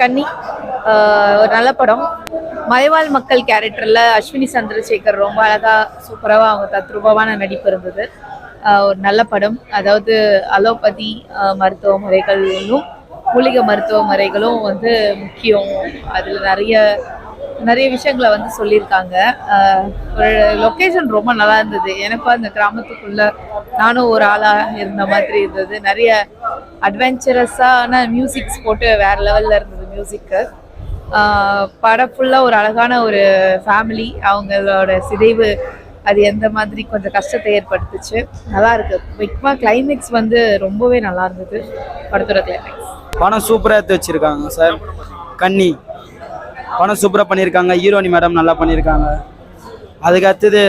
கன்னி ஒரு நல்ல படம். மலைவாழ் மக்கள் கேரக்டர்ல அஸ்வினி சந்திரசேகர் ரொம்ப அழகா சூப்பராக அவங்க தத்ரூபமான நடிப்பு இருந்தது. ஒரு நல்ல படம். அதாவது அலோபதி மருத்துவ முறைகளும் மூலிகை மருத்துவ முறைகளும் வந்து முக்கியம். அதில் நிறைய விஷயங்களை வந்து சொல்லியிருக்காங்க. ஒரு லொக்கேஷன் ரொம்ப நல்லா இருந்தது. எனக்கும் அந்த கிராமத்துக்குள்ள நானும் ஒரு ஆளாக இருந்த மாதிரி இருந்தது. நிறைய அட்வென்ச்சரஸான மியூசிக்ஸ் போட்டு வேற லெவல்ல இருந்தது மியூசிக்கு. படம் ஃபுல்லாக ஒரு அழகான ஒரு ஃபேமிலி, அவங்களோட சிதைவு அது எந்த மாதிரி கொஞ்சம் கஷ்டத்தை ஏற்படுத்துச்சு. நல்லா இருக்கு. முக்கியமாக கிளைமேக்ஸ் வந்து ரொம்பவே நல்லா இருந்தது. படத்தோட கிளைமேக்ஸ் படம் சூப்பராக எடுத்து வச்சிருக்காங்க சார். கன்னி படம் சூப்பராக பண்ணியிருக்காங்க. ஹீரோனி மேடம் நல்லா பண்ணியிருக்காங்க. அதுக்கு அடுத்தது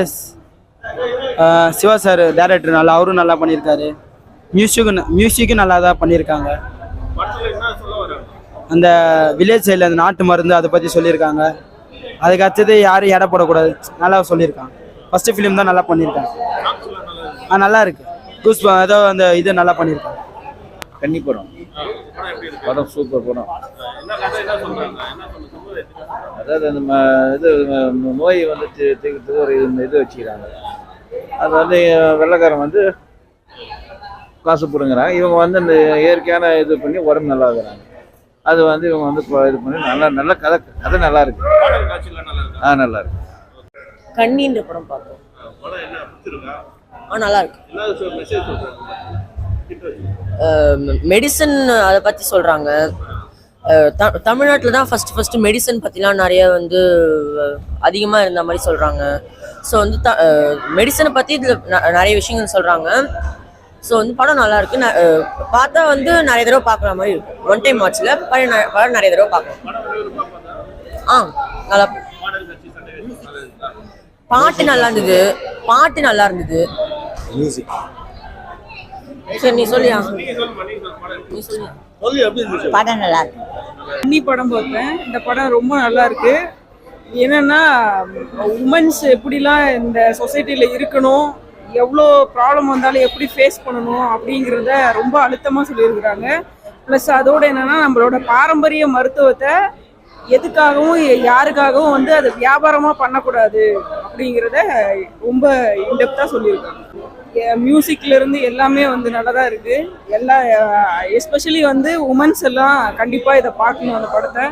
சிவா சார் டேரக்டர் அவரும் நல்லா பண்ணியிருக்காரு. மியூசிக்கும் நல்லா தான் பண்ணியிருக்காங்க. அந்த வில்லேஜ் சைடில் அந்த நாட்டு மருந்து அதை பற்றி சொல்லியிருக்காங்க. அதுக்கு அடுத்தது யாரும் எடை போடக்கூடாது நல்லா சொல்லியிருக்காங்க. ஃபஸ்ட்டு ஃபிலிம் தான் நல்லா பண்ணியிருக்காங்க. நல்லா இருக்கு. கூஸ் ஏதோ அந்த இது நல்லா பண்ணியிருக்காங்க. கன்னி படம் சூப்பர் படம். அதாவது அந்த இது நோய் வந்து தீர்க்கிறதுக்கு ஒரு இது வச்சுக்கிறாங்க. அது வந்து வெள்ளைக்காரன் வந்து காசு போடுங்கிறாங்க. இவங்க வந்து அந்த இயற்கையான இது பண்ணி உடம்பு நல்லா இருக்கிறாங்க. அது வந்து இவங்க வந்து இது பண்ணி நல்ல கதை நல்லா இருக்கு. நல்லா இருக்கு. கன்னின்ற படம் பார்த்தோம். நல்லா இருக்கு. மெடிசன் அதை பற்றி சொல்கிறாங்க. தமிழ்நாட்டில் தான் ஃபஸ்ட்டு மெடிசன் பற்றிலாம் நிறைய வந்து அதிகமாக இருந்த மாதிரி சொல்கிறாங்க. ஸோ வந்து மெடிசனை பற்றி இதில் நிறைய விஷயங்கள் சொல்கிறாங்க. ஸோ வந்து படம் நல்லா இருக்கு. பார்த்தா வந்து நிறைய தடவை பார்க்குற மாதிரி இருக்கும். ஒன் டைம் வாட்சில் படம் நிறைய தடவை பார்க்கலாம். நல்லா பாட்டு நல்லா இருந்தது. சரி நீ சொல்லியா? படம் நல்லா இருக்கு. கன்னி படம் பார்த்தேன். இந்த படம் ரொம்ப நல்லா இருக்கு. என்னன்னா உமன்ஸ் எப்படிலாம் இந்த சொசைட்டில இருக்கணும், எவ்வளோ ப்ராப்ளம் வந்தாலும் எப்படி ஃபேஸ் பண்ணணும் அப்படிங்கிறத ரொம்ப அழுத்தமாக சொல்லியிருக்கிறாங்க. ப்ளஸ் அதோடு என்னென்னா நம்மளோட பாரம்பரிய மருத்துவத்தை எதுக்காகவும் யாருக்காகவும் வந்து அதை வியாபாரமாக பண்ணக்கூடாது அப்படிங்கிறத ரொம்ப இன்டெப்த்தாக சொல்லியிருக்காங்க. மியூசிக்லேருந்து எல்லாமே வந்து நல்லதாக இருக்குது. எஸ்பெஷலி வந்து உமன்ஸ் எல்லாம் கண்டிப்பாக இதை பார்க்கணும். அந்த படத்தை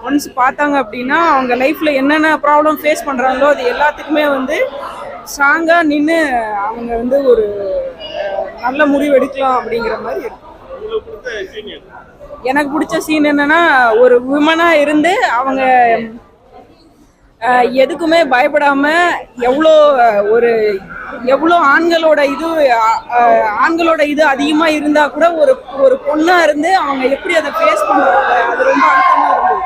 ஒன்ஸ் பார்த்தாங்க அப்படின்னா அவங்க லைஃப்பில் என்னென்ன ப்ராப்ளம் ஃபேஸ் பண்ணுறாங்களோ அது எல்லாத்துக்குமே வந்து ஸ்ட்ராங்காக நின்று அவங்க வந்து ஒரு நல்ல முடிவு எடுக்கலாம் அப்படிங்கிற மாதிரி இருக்கு. எனக்கு பிடிச்ச சீன் என்னன்னா, ஒரு விமனாக இருந்து அவங்க எதுக்குமே பயப்படாம எவ்வளோ ஆண்களோட இது அதிகமா இருந்தா கூட ஒரு பொண்ணா இருந்து அவங்க எப்படி அதை ஃபேஸ் பண்றாங்க, அது ரொம்ப அழுத்தமா இருந்தது.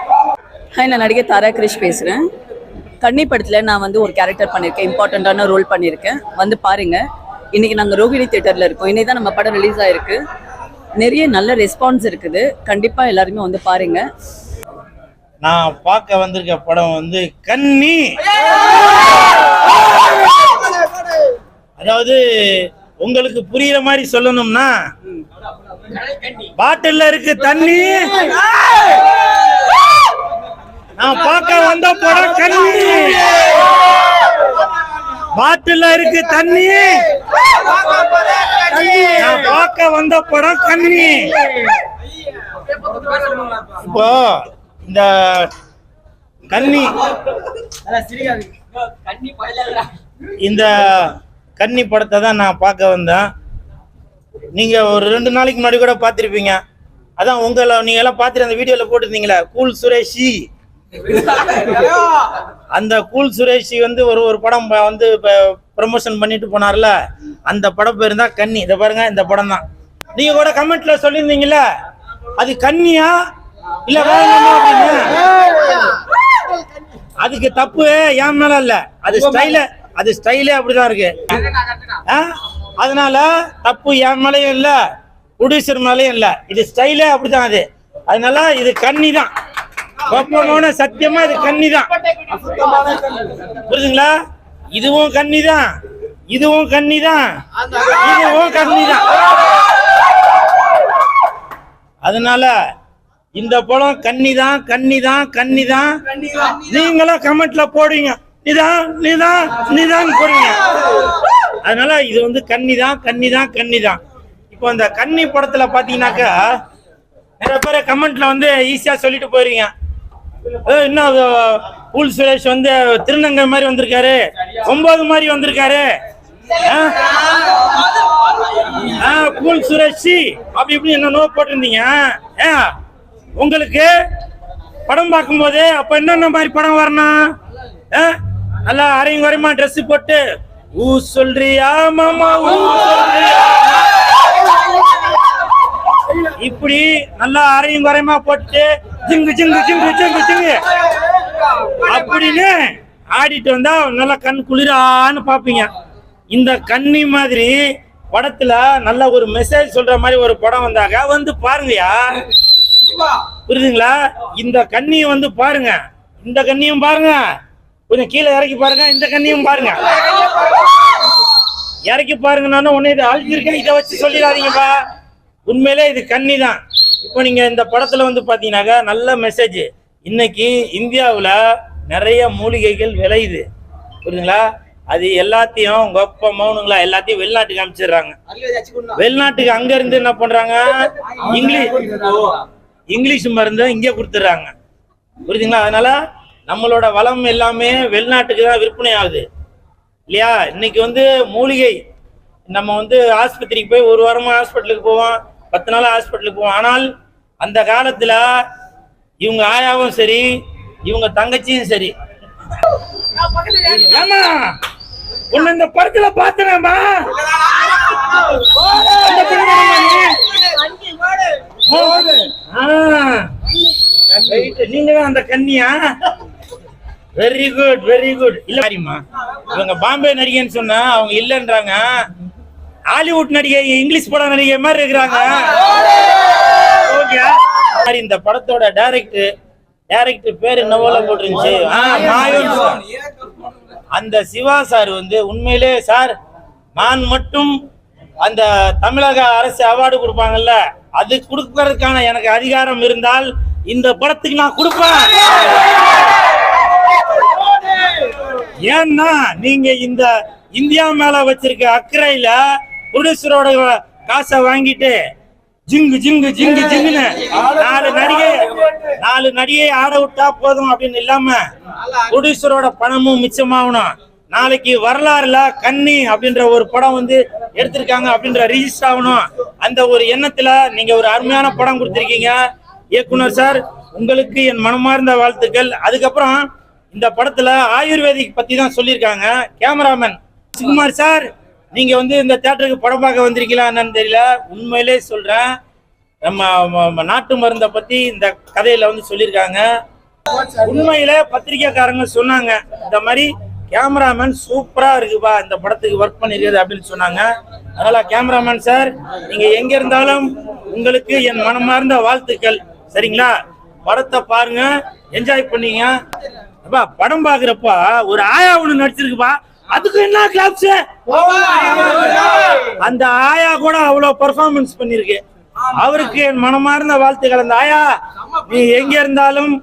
நான் நடிகை தாரா கிரிஷ் பேசுகிறேன். கன்னி படத்தில் நான் வந்து ஒரு கேரக்டர் பண்ணியிருக்கேன். இம்பார்ட்டண்ட்டான ரோல் பண்ணியிருக்கேன். வந்து பாருங்க. இன்னைக்கு நாங்கள் ரோகிணி தியேட்டரில் இருக்கோம். இன்னைக்கு தான் நம்ம படம் ரிலீஸ் ஆயிருக்கு. நிறைய நல்ல ரெஸ்பான்ஸ் இருக்குது. கண்டிப்பாக எல்லாருமே வந்து பாருங்க. நான் பார்க்க வந்திருக்க படம் வந்து கன்னி. அதாவது உங்களுக்கு புரியுற மாதிரி சொல்லணும்னா, பாட்டில்ல இருக்கு தண்ணி. நான் பார்க்க வந்த படம் கன்னி. பாட்டில்ல இருக்கு தண்ணி. நான் பார்க்க வந்த படம் கன்னி. இப்போ இந்த கன்னி படத்தை தான் நான் பார்க்க வந்தேன். நீங்க ஒரு 2 நாளைக்கு முன்னாடி கூட பார்த்திருப்பீங்க. அதான் நீங்க எல்லாம் பார்த்துட்டு அந்த வீடியோல போட்டிருந்தீங்களே, கூல் சுரேஷி. அந்த கூல் சுரேஷி வந்து ஒரு படம் வந்து ப்ரமோஷன் பண்ணிட்டு போனார்ல, அந்த படம் பேர் தான் கன்னி. இதை பாருங்க, இந்த படம் தான். நீங்க கூட கமெண்ட்ல சொல்லியிருந்தீங்கல்ல, அது கன்னியா இல்ல வேணுமா அப்படின்னு. அதுக்கு தப்பு என் மேல இல்ல, அது ஸ்டைலே அப்படிதான் இருக்கு. அதனால தப்பு என் மேலையும் இல்ல, ப்ரொடியூசர் மேலையும் இல்ல, இது ஸ்டைலே அப்படிதான். அதனால இது கன்னி தான். சத்தியமா இது கன்னி தான். புரியுதுங்களா? இதுவும் கன்னி தான், இதுவும் கன்னி தான், இதுவும் கன்னி தான். அதனால இந்த படம் கன்னிதான் கன்னிதான் கன்னிதான். நீங்களும் கமெண்ட்ல போடுவீங்க நீதான் நீதான் நீதான் போடுவீங்க. அதனால இது வந்து கன்னிதான் கன்னிதான் கன்னிதான். இப்போ இந்த கன்னி படத்துல பாத்தீங்கன்னாக்கா நிறைய பேர் கமெண்ட்ல வந்து ஈஸியா சொல்லிட்டு போயிருவீங்க. இன்னும் பூல் சுரேஷ் வந்து திருநங்கை மாதிரி வந்திருக்காரு, 9 மாதிரி வந்திருக்காரு, பூல் சுரேஷ் அப்படி இப்படி என்ன போட்டிருந்தீங்க. உங்களுக்கு படம் பார்க்கும் போது அப்ப என்னென்ன மாதிரி படம் வரணும்? நல்லா அரையும் குறையுமா ட்ரெஸ் போட்டு ஊ சொல்றியா மாமா ஊ சொல்றியா இப்படி நல்லா அரையும் குறையுமா போட்டு ஜிங்கு ஜிங்கு ஜிங்கு ஜிங்கு ஜிங்கு அப்படின்னு ஆடிட்டு வந்தா நல்லா கண் குளிரான்னு பாப்பீங்க. இந்த கன்னி மாதிரி படத்துல நல்ல ஒரு மெசேஜ் சொல்ற மாதிரி ஒரு படம் வந்தாங்க வந்து பாருங்கயா. புரியுதுங்களா? இந்த கண்ணியை வந்து பாருங்க, இந்த கண்ணியும் பாருங்க, கொஞ்சம் கீழே இறக்கி பாருங்க, இந்த கண்ணியும் பாருங்க. இறக்கி பாருங்க. நானும் உன்னை இதை அழிஞ்சிருக்கேன் இதை வச்சு சொல்லிடாதீங்கப்பா. உண்மையிலே இது கன்னி தான். இப்போ நீங்க இந்த படத்துல வந்து பாத்தீங்கன்னாக்கா நல்ல மெசேஜ். இன்னைக்கு இந்தியாவுல நிறைய மூலிகைகள் விளையுது, புரியுதுங்களா? அது எல்லாத்தையும் கொப்ப மௌனுங்களா எல்லாத்தையும் வெளிநாட்டுக்கு அனுப்பிச்சிடுறாங்க. வெளிநாட்டுக்கு அங்க இருந்து என்ன பண்றாங்க, இங்கிலீஷ் மருந்து இங்கே கொடுத்துட்றாங்க, புரியுதுங்களா? அதனால நம்மளோட வளம் எல்லாமே வெளிநாட்டுக்கு தான் விற்பனை ஆகுது இல்லையா? இன்னைக்கு வந்து மூலிகை நம்ம வந்து ஆஸ்பத்திரிக்கு போய் 1 வாரமா ஹாஸ்பிட்டலுக்கு போவோம், 10 நாள் ஹாஸ்பிட்டலுக்கு போவோம். ஆனால் அந்த காலத்துல இவங்க ஆயாவும் சரி இவங்க தங்கச்சியும் சரி, ஆமா உன்னை இந்த படத்துல பாத்தனமா நீங்க தான் அந்த கன்னியா? Very good very good. இல்ல மாதிரிமா இவங்க பாம்பே நடிகைன்னு சொன்னா அவங்க இல்லன்றாங்க. ஹாலிவுட் நடிகை இங்கிலீஷ் படம் நடிகை மாதிரி இருக்கிறாங்க. இந்த படத்தோட டைரக்டர் பேர் என்னவோ போட்டுருந்துச்சு, அந்த சிவா சார் வந்து உண்மையிலே சார் நான் மட்டும் அந்த தமிழக அரசு அவார்டு கொடுப்பாங்கல்ல, அது கொடுக்கறதுக்கான எனக்கு அதிகாரம் இருந்தால் இந்த படத்துக்கு நான் கொடுப்பேன். ஏன்னா நீங்க இந்த இந்தியா மேல வச்சிருக்க அக்கறையில ப்ரொடியூசரோட காசை வாங்கிட்டு ஜிங்கு ஜிங்கு ஜிங்கு ஜிங்குன்னு 4 நடிகை ஆட விட்டா போதும் அப்படின்னு இல்லாம ப்ரொடியூசரோட பணமும் மிச்சமாகணும். நாளைக்கு வரலாறுல கன்னி அப்படின்ற ஒரு படம் வந்து எடுத்திருக்காங்க அப்படின்ற ரிஜிஸ்டர் ஆகணும். அந்த ஒரு எண்ணத்துல நீங்க ஒரு அருமையான படம் கொடுத்திருக்கீங்க இயக்குனர் சார், உங்களுக்கு என் மனமார்ந்த வாழ்த்துக்கள். அதுக்கப்புறம் இந்த படத்துல ஆயுர்வேதிக் பத்தி தான் சொல்லியிருக்காங்க. கேமராமேன் சுகுமார் சார், நீங்க வந்து இந்த தியேட்டருக்கு படம் பார்க்க வந்திருக்கீங்களா என்னன்னு தெரியல, உண்மையிலே சொல்றேன் நம்ம நாட்டு மருந்தை பத்தி இந்த கதையில வந்து சொல்லியிருக்காங்க. உண்மையில பத்திரிகைக்காரங்க சொன்னாங்க இந்த மாதிரி கேமராமேன் சூப்பரா இருக்குப்பா இந்த படத்துக்கு ஒர்க் பண்ணிருக்குது அப்படின்னு சொன்னாங்க. அதனால கேமராமேன் சார் நீங்க எங்க இருந்தாலும் உங்களுக்கு என் மனமார்ந்த வாழ்த்துக்கள். சரிங்களா? படத்தை பாருங்க, என்ஜாய் பண்ணீங்க. படம் பாக்குறப்ப ஒரு ஆயா ஒண்ணு நடிச்சிருக்குப்பா, அதுக்கு என்ன கிளாப்ஸ். அந்த ஆயா கூட அவ்வளவு பெர்ஃபார்மன்ஸ் பண்ணிருக்கு, அவருக்கு என் மனமார்ந்த வாழ்த்துக்கள். அந்த ஆயா நீ எங்க இருந்தாலும்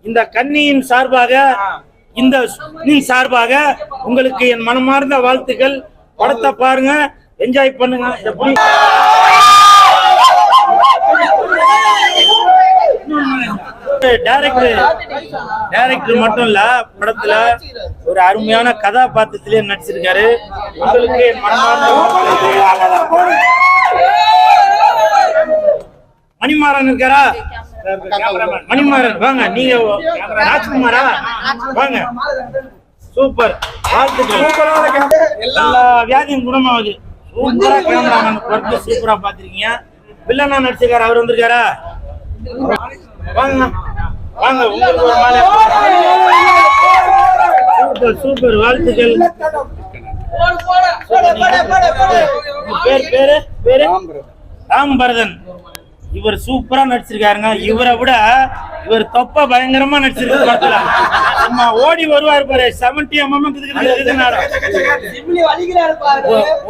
இந்த கன்னியின் சார்பாக இந்த சார்பாக உங்களுக்கு என் மனமார்ந்த வாழ்த்துக்கள். படத்தை பாருங்க, என்ஜாய் பண்ணுங்க. டைரக்டர் மட்டும் இல்ல, படத்துல ஒரு அருமையான கதாபாத்திரத்திலே நடிச்சிருக்காரு. உங்களுக்கு என் மனமார்ந்த மணிமாறன் இருக்காரா? மணிமாறன் வாங்க, நீங்க ராஜ்குமாரா வாங்க. சூப்பர், வாழ்த்துக்கள். எல்லா வியாதியும் குணமாகுது. சூப்பரா கேமராமேன் ஒர்க் சூப்பரா பாத்திருக்கீங்க. வில்லனா நடிச்சிருக்காரு, அவர் வந்திருக்காரா? வாங்க வாங்க, உங்களுக்கு ஒரு மாலை. சூப்பர் சூப்பர், வாழ்த்துக்கள். பேரு ராம்பரதன். இவர் சூப்பரா நடிச்சிருக்காருங்க. இவரை விட இவர் தொப்ப பயங்கரமா நடிச்சிருக்காரு படத்துல. நம்ம ஓடி வருவாரு பாரு, 70 mm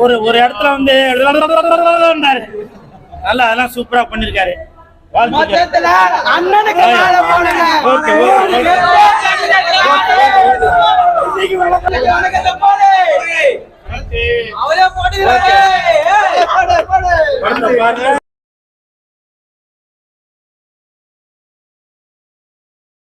ஒரு இடத்துல வந்து நல்லா அதெல்லாம் சூப்பரா பண்ணிருக்காரு. வாழ்த்துக்கள். Okay, okay. பாருங்க.